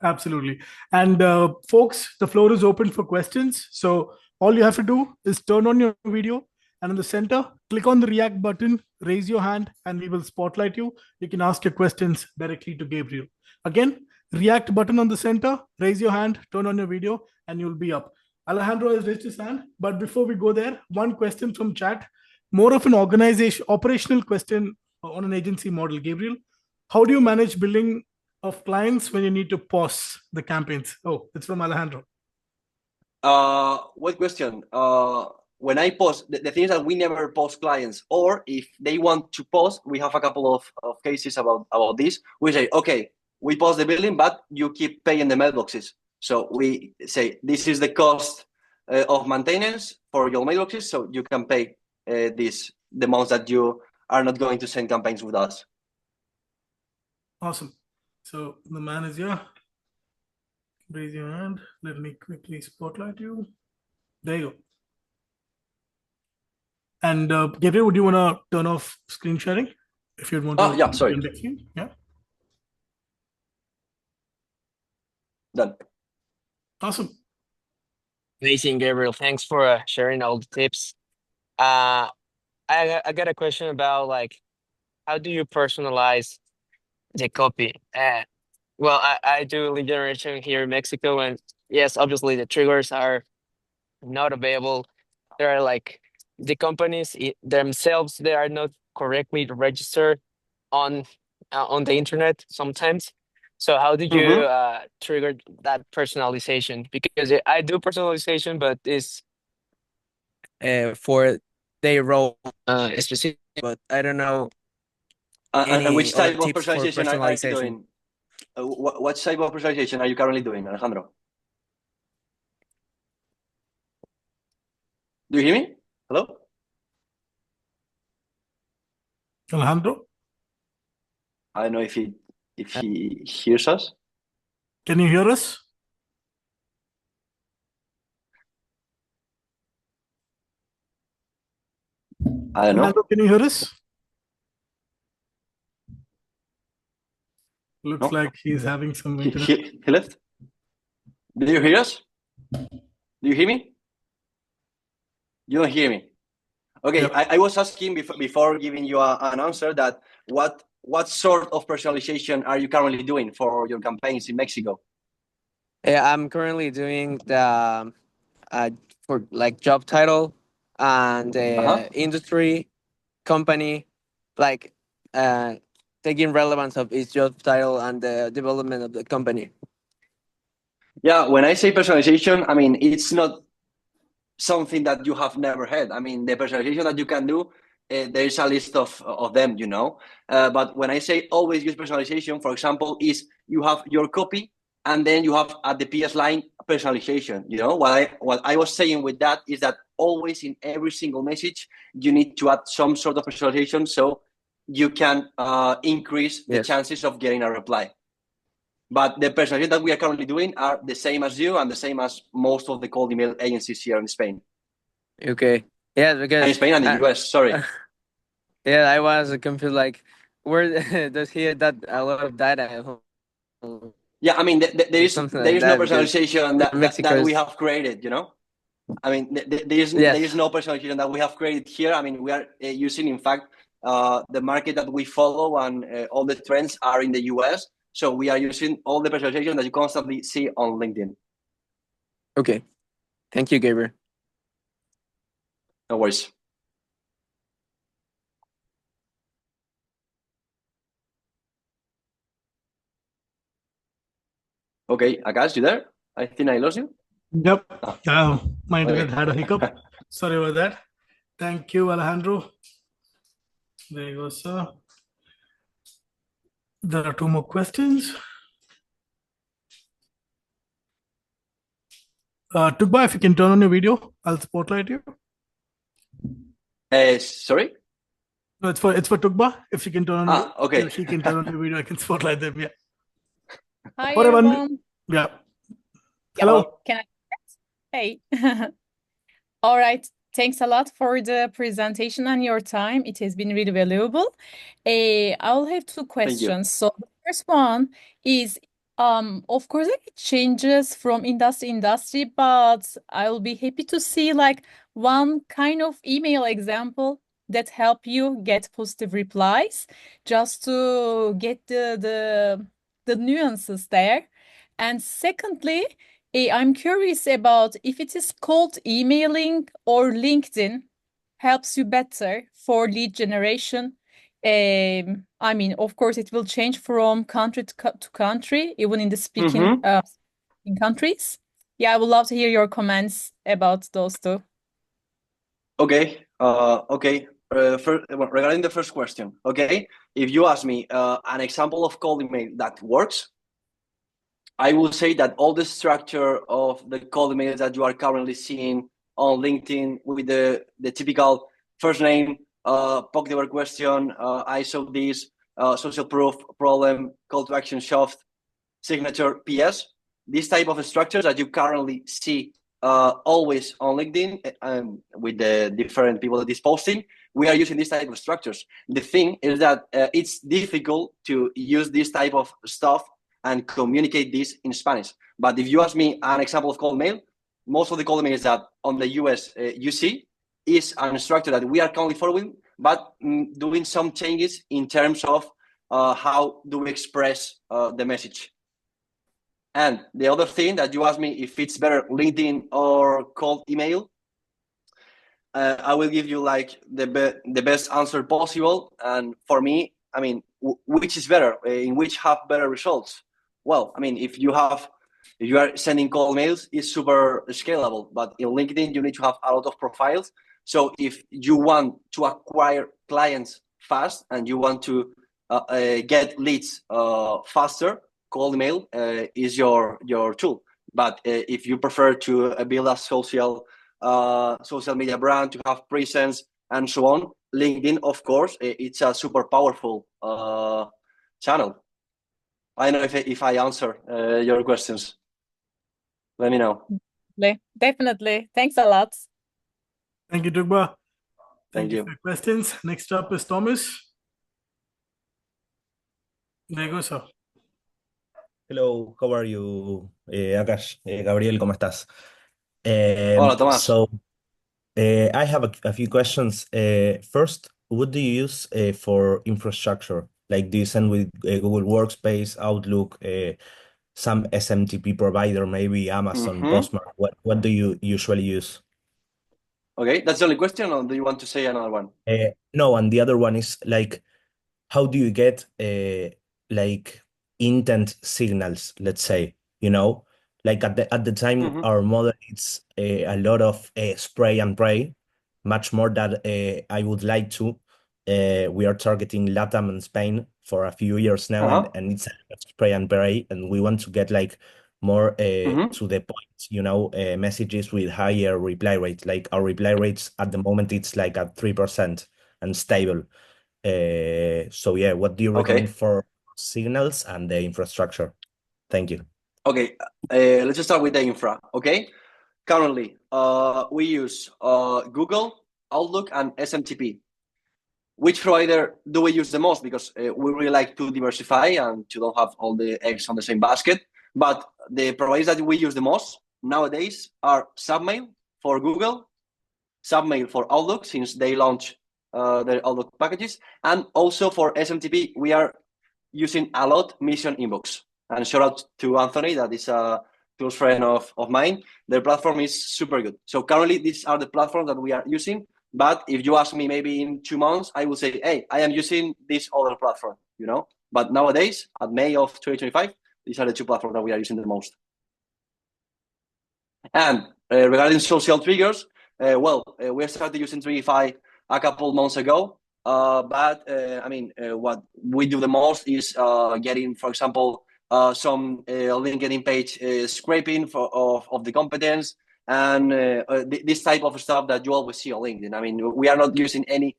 Absolutely. And folks, the floor is open for questions. So all you have to do is turn on your video, and in the center, click on the React button, raise your hand, and we will spotlight you. You can ask your questions directly to Gabriel. Again, React button on the center, raise your hand, turn on your video, and you'll be up. Alejandro has raised his hand, but before we go there, one question from chat, more of an operational question on an agency model. Gabriel, how do you manage billing of clients when you need to pause the campaigns? Oh, it's from Alejandro. What question? When I post, the thing is that we never post clients, or if they want to post, we have a couple of cases about this. We say, okay, we post the billing, but you keep paying the mailboxes. So we say, this is the cost of maintenance for your mailboxes, so you can pay the months that you are not going to send campaigns with us. Awesome. So the manager, raise your hand. Let me quickly spotlight you. There you go. And Gabriel, would you want to turn off screen sharing? If you'd want to. Yeah, sorry. Yeah. Done. Awesome. Amazing, Gabriel. Thanks for sharing all the tips. I got a question about like, how do you personalize the copy? Well, I do lead generation here in Mexico, and yes, obviously the triggers are not available. There are like the companies themselves, they are not correctly registered on the internet sometimes. So how did you Mm-hmm. trigger that personalization? Because I do personalization, but it's for their role specific. But I don't know And any which other type of tips for personalization are you personalization. doing? What type of personalization are you currently doing, Alejandro? Do you hear me? Hello? Alejandro, I don't know if he hears us. can you hear us? I don't know. Alejandro, can you hear us? Looks No? like he's having some He, internet. he left? Do you hear us? Do you hear me? You don't hear me. Okay, Yep. I was asking before giving you an answer that what sort of personalization are you currently doing for your campaigns in Mexico? Yeah, I'm currently doing the for like job title and Uh-huh. industry, company, like uh, taking relevance of each job title and the development of the company. Yeah, when I say personalization, I mean it's not something that you have never had. I mean, the personalization that you can do, there is a list of them, you know. But when I say always use personalization, for example, is you have your copy and then you have at the PS line personalization. You know, what I was saying with that is that always in every single message, you need to add some sort of personalization so you can increase the Yes. chances of getting a reply. But the personalization that we are currently doing are the same as you and the same as most of the cold email agencies here in Spain. Okay. Yeah, And because in Spain and the US, sorry. yeah, I was confused. Like, where does he have that a lot of data? Yeah, I mean, there is Something there like is no that because personalization Mexico that we is have created, you know. I mean, there is yes. no personalization that we have created here. I mean, we are using, in fact, the market that we follow and all the trends are in the US. So we are using all the personalization that you constantly see on LinkedIn. Okay. Thank you, Gabriel. No worries. Okay, Akash, you there? I think I lost you. Yep. Ah, My internet okay. had a hiccup. Sorry about that. Thank you, Alejandro. There you go, sir. There are two more questions. Tugba, if you can turn on your video, I'll spotlight you. Sorry? No, it's for Tugba. If you can turn on Okay. if she can turn on your video, I can spotlight them. Yeah. Hi, Whatever. everyone. Yeah. Yeah, Hello. can I? Hey. All right. Thanks a lot for the presentation and your time. It has been really valuable. I'll have two Thank you. questions. So the first one is, of course, it changes from industry to industry, but I'll be happy to see like one kind of email example that help you get positive replies, just to get the nuances there. And secondly, I'm curious about if it is cold emailing or LinkedIn helps you better for lead generation. I mean, of course, it will change from country to country, even in the speaking in countries. Yeah, I would love to hear your comments about those two. Okay. Okay. Regarding the first question, okay, if you ask me an example of cold email that works, I will say that all the structure of the cold emails that you are currently seeing on LinkedIn with the typical first name, poke the word question, I saw this, social proof, problem, call to action, soft, signature, PS, these type of structures that you currently see always on LinkedIn with the different people that is posting, we are using this type of structures. The thing is that it's difficult to use this type of stuff and communicate this in Spanish. But if you ask me an example of cold mail, most of the cold mails that on the US you see is a structure that we are currently following, but doing some changes in terms of how do we express the message. And the other thing that you asked me if it's better LinkedIn or cold email, I will give you like the best answer possible. And for me, I mean, which is better, in which have better results? well, I mean, if you are sending cold mails, it's super scalable. But in LinkedIn, you need to have a lot of profiles. So if you want to acquire clients fast and you want to get leads faster, cold mail is your tool. But if you prefer to build a social media brand, to have presence and so on, LinkedIn, of course, it's a super powerful channel. I don't know if I answer your questions. Let me know. Definitely. Thanks a lot. Thank you, Tugba. Thank you. For questions. Next up is Thomas. There you go, sir. Hello, how are you, Akash? Gabriel, ¿cómo estás? Hola, Tomás. So, I have a few questions. First, what do you use for infrastructure? Like, do you send with Google Workspace, Outlook, some SMTP provider, maybe Amazon, Postmark? What do you usually use? Okay, that's the only question, or do you want to say another one? No, and the other one is like, how do you get like intent signals, let's say, like at the time our model it's a lot of spray and pray, much more that I would like to. We are targeting LATAM and Spain for a few years now, and it's a lot of spray and pray, and we want to get like more to the point, messages with higher reply rates. Like our reply rates at the moment, it's like at 3% and stable. So yeah, what do you recommend for signals and the infrastructure? Thank you. Okay, let's just start with the infra. Okay, currently we use Google, Outlook, and SMTP. Which provider do we use the most? Because we really like to diversify and to don't have all the eggs on the same basket. But the providers that we use the most nowadays are Submail for Google, Submail for Outlook, since they launched their Outlook packages, and also for SMTP, we are using a lot Mission Inbox. And shout out to Anthony, that is a close friend of mine. Their platform is super good. So currently, these are the platforms that we are using. But if you ask me maybe in 2 months, I will say, hey, I am using this other platform, But nowadays, at May of 2025, these are the 2 platforms that we are using the most. And regarding social triggers, we started using Trigify a couple months ago. But what we do the most is getting, for example, some LinkedIn page scraping of the competence and this type of stuff that you always see on LinkedIn. I mean, we are not using any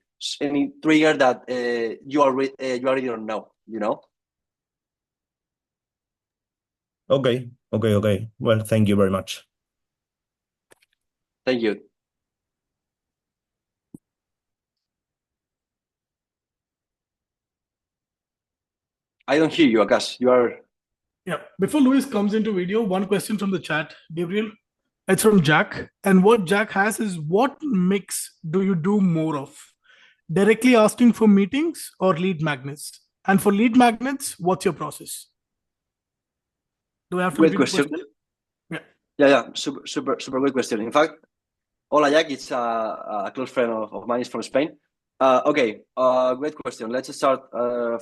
trigger that you already don't know. Okay. Well, thank you very much. Thank you. I don't hear you, Akash. You are... Yeah. Before Luis comes into video, one question from the chat, Gabriel. It's from Jack. And what Jack has is, what mix do you do more of? Directly asking for meetings or lead magnets? And for lead magnets, what's your process? Do I have to Great question. Yeah. Super good question. In fact, hola, Jack. It's a close friend of mine. He's from Spain. Okay. Great question. Let's start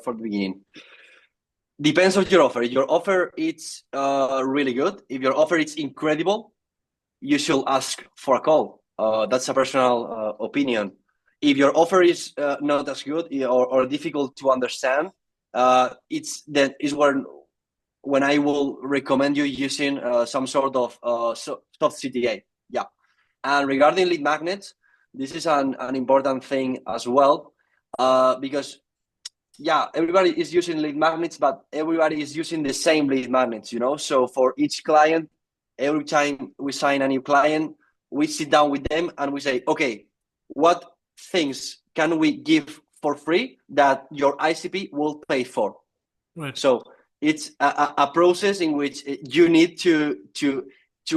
from the beginning. Depends on your offer. If your offer is really good, if your offer is incredible, you should ask for a call. That's a personal opinion. If your offer is not as good or difficult to understand, it's when I will recommend you using some sort of soft CTA. Yeah. And regarding lead magnets, this is an important thing as well, because everybody is using lead magnets, but everybody is using the same lead magnets, So for each client, every time we sign a new client, we sit down with them and we say, okay, what things can we give for free that your ICP will pay for? Right. So it's a process in which you need to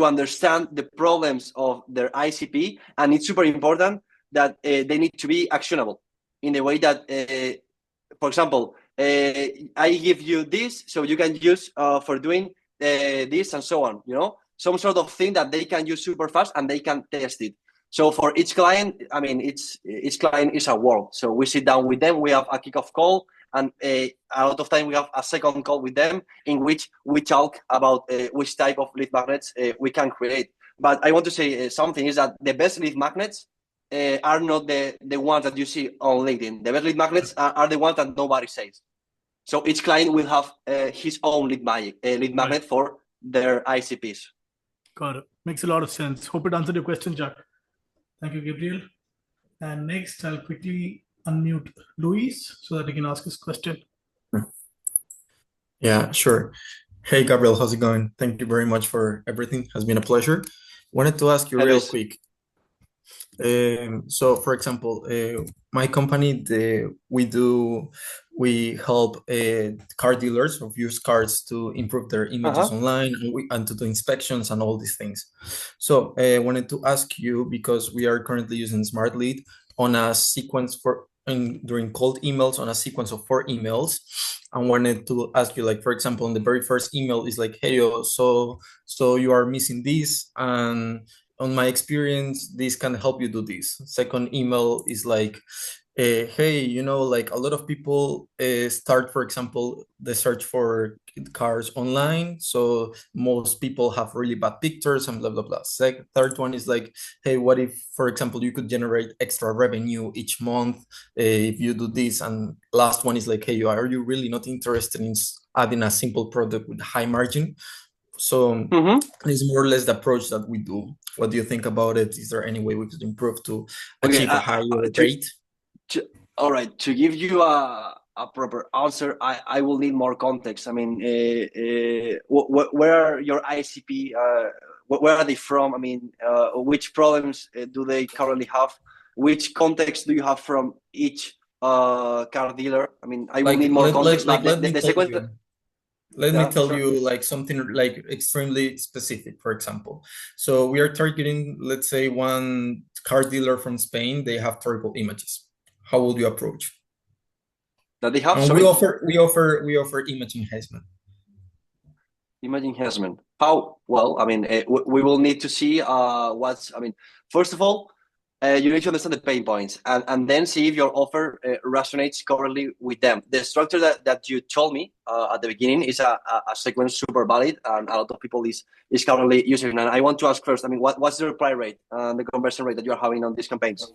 understand the problems of their ICP, and it's super important that they need to be actionable in the way that, for example, I give you this, so you can use for doing this and so on, some sort of thing that they can use super fast and they can test it. So for each client, each client is a world. So we sit down with them, we have a kickoff call, and a lot of time we have a second call with them in which we talk about which type of lead magnets we can create. But I want to say something is that the best lead magnets are not the ones that you see on LinkedIn. The best lead magnets are the ones that nobody says. So each client will have his own lead magnet for their ICPs. Got it. Makes a lot of sense. Hope it answered your question, Jack. Thank you, Gabriel. And next, I'll quickly unmute Luis so that he can ask his question. Yeah, sure. Hey, Gabriel, how's it going? Thank you very much for everything. Has been a pleasure. Wanted to ask you real quick. So, for example, my company, we help car dealers of used cars to improve their images online and to do inspections and all these things. So, I wanted to ask you, because we are currently using Smartlead on a sequence during cold emails on a sequence of 4 emails. I wanted to ask you, like, for example, in the very first email is like, hey, so you are missing this, and on my experience, this can help you do this. Second email is like, hey, like a lot of people start, for example, the search for cars online. So most people have really bad pictures and blah, blah, blah. Third one is like, hey, what if, for example, you could generate extra revenue each month if you do this? And last one is like, hey, are you really not interested in adding a simple product with high margin? So it's more or less the approach that we do. What do you think about it? Is there any way we could improve to achieve a higher rate? All right. To give you a proper answer, I will need more context. I mean, where are your ICP? Where are they from? I mean, which problems do they currently have? Which context do you have from each car dealer? I mean, I will need more context. Let me tell you like something like extremely specific, for example. So we are targeting, let's say, one car dealer from Spain. They have terrible images. How would you approach? That they have. We offer image enhancement. Image enhancement. How? Well, I mean, we will need to see first of all, you need to understand the pain points and then see if your offer resonates correctly with them. The structure that you told me at the beginning is a sequence super valid, and a lot of people is currently using it. And I want to ask first, I mean, what's the reply rate, the conversion rate that you're having on these campaigns?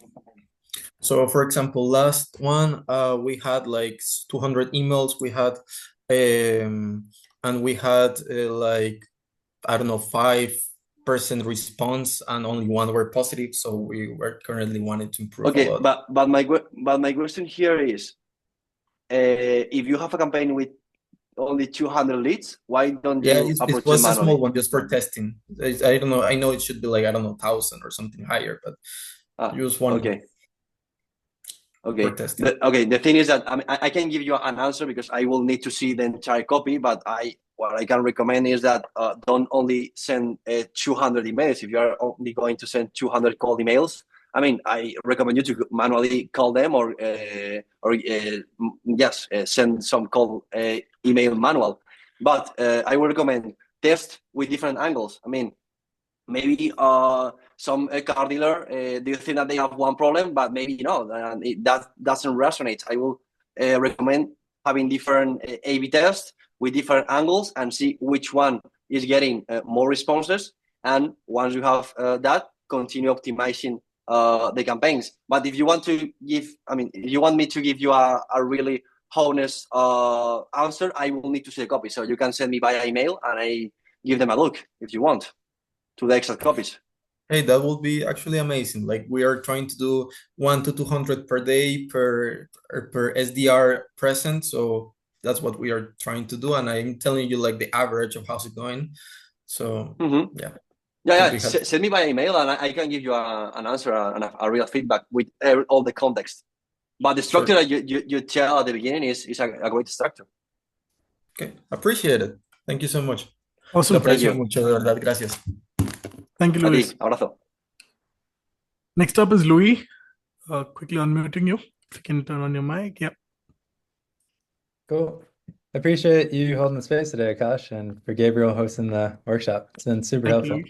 So, for example, last one, we had like 200 emails. We had, and we had like, I don't know, 5% response, and only 1 were positive. So we were currently wanting to improve a lot. But my question here is, if you have a campaign with only 200 leads, why don't you approach it was it a small one just for testing. I don't know. I know it should be like, I don't know, 1,000 or something higher, but use one. Okay. The thing is that I can give you an answer because I will need to see the entire copy, but what I can recommend is that don't only send 200 emails. If you are only going to send 200 cold emails, I mean, I recommend you to manually call them or send some cold email manual. But I would recommend test with different angles. I mean, maybe some car dealer, do you think that they have one problem, but maybe that doesn't resonate. I will recommend having different A/B tests with different angles and see which one is getting more responses. And once you have that, continue optimizing the campaigns. But if you want to if you want me to give you a really honest answer, I will need to see a copy. So you can send me via email and I give them a look if you want to the exact copies. Hey, that would be actually amazing. Like, we are trying to do 1 to 200 per day per SDR present. So that's what we are trying to do. And I'm telling you like the average of how's it going. So send me by email and I can give you an answer and a real feedback with all the context. But the structure that you tell at the beginning is a great structure. Okay, appreciate it. Thank you so much. Awesome. Thank you. Mucho, de verdad. Gracias. Thank you, Luis. Abrazo. Next up is Louis. Quickly unmuting you. If you can turn on your mic. Yep. Cool. I appreciate you holding the space today, Akash, and for Gabriel hosting the workshop. It's been super helpful.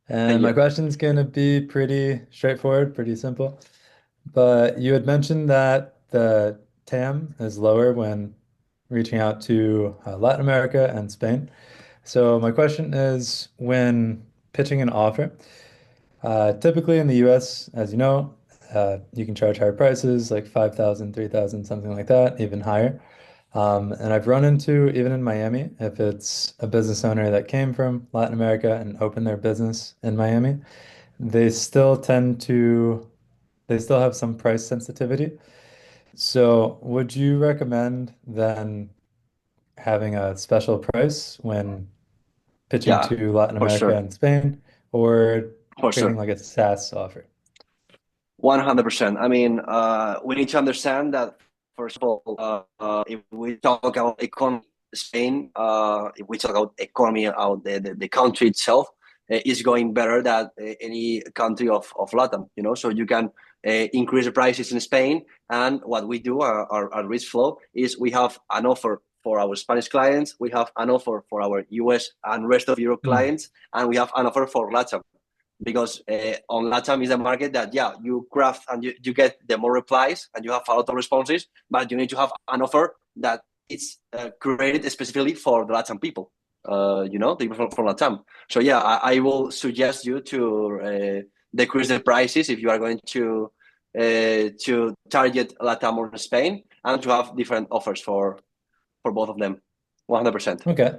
And my question's going to be pretty straightforward, pretty simple. But you had mentioned that the TAM is lower when reaching out to Latin America and Spain. So my question is, when pitching an offer, typically in the US, as you know, you can charge higher prices, like 5,000, 3,000, something like that, even higher. And I've run into, even in Miami, if it's a business owner that came from Latin America and opened their business in Miami, they still have some price sensitivity. So would you recommend then having a special price when pitching to Latin America and Spain, or creating like a SaaS offer? 100%. I mean, we need to understand that, first of all, if we talk about economy, Spain, if we talk about economy, out the country itself is going better than any country of LATAM, you know, so you can increase the prices in Spain. And what we do, our Reachflow, is we have an offer for our Spanish clients, we have an offer for our US and rest of Europe clients, and we have an offer for LATAM. Because on LATAM is a market that, you craft and you get the more replies and you have a lot of responses, but you need to have an offer that it's created specifically for the LATAM people, you know, the people from LATAM. So I will suggest you to decrease the prices if you are going to target LATAM or Spain, and to have different offers for both of them. 100%. Okay.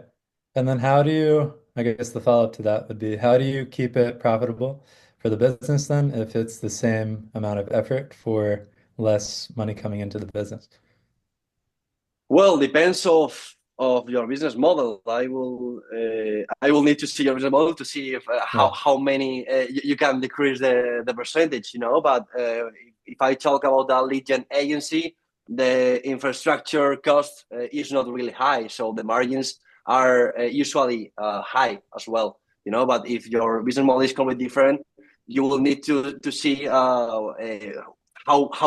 And then how do you, I guess the follow-up to that would be, how do you keep it profitable for the business then if it's the same amount of effort for less money coming into the business? Well, depends of your business model. I will need to see your business model to see if how many you can decrease the percentage, you know. But if I talk about the lead gen agency, the infrastructure cost is not really high, so the margins are usually high as well, you know. But if your business model is completely different, you will need to see how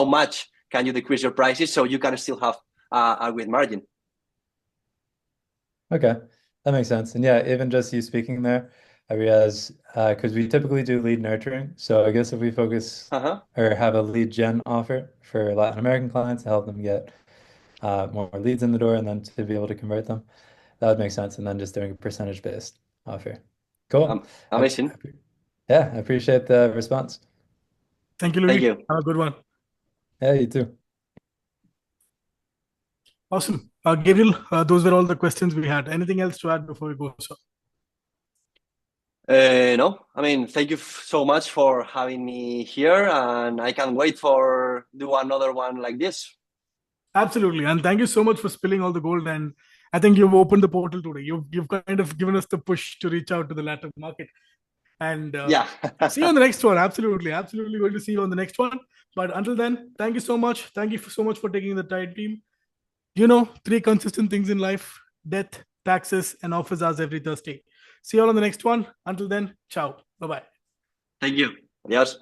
much can you decrease your prices so you can still have a good margin. Okay, that makes sense. And yeah, even just you speaking there, I realize because we typically do lead nurturing. So I guess if we focus or have a lead gen offer for Latin American clients to help them get more leads in the door and then to be able to convert them, that would make sense. And then just doing a percentage-based offer. Cool. Amazing. Yeah, I appreciate the response. Thank you, Louis. Thank you. Have a good one. Yeah, you too. Awesome. Gabriel, those were all the questions we had. Anything else to add before we go, sir? No, I mean, thank you so much for having me here, and I can't wait for do another one like this. Absolutely, and thank you so much for spilling all the gold. And I think you've opened the portal today. You've kind of given us the push to reach out to the LATAM market. And see you on the next one. Absolutely going to see you on the next one. But until then, thank you so much. Thank you so much for taking the time, team. You know, 3 consistent things in life: death, taxes, and office hours every Thursday. See you all on the next one. Until then, ciao. Bye-bye. Thank you. Adios.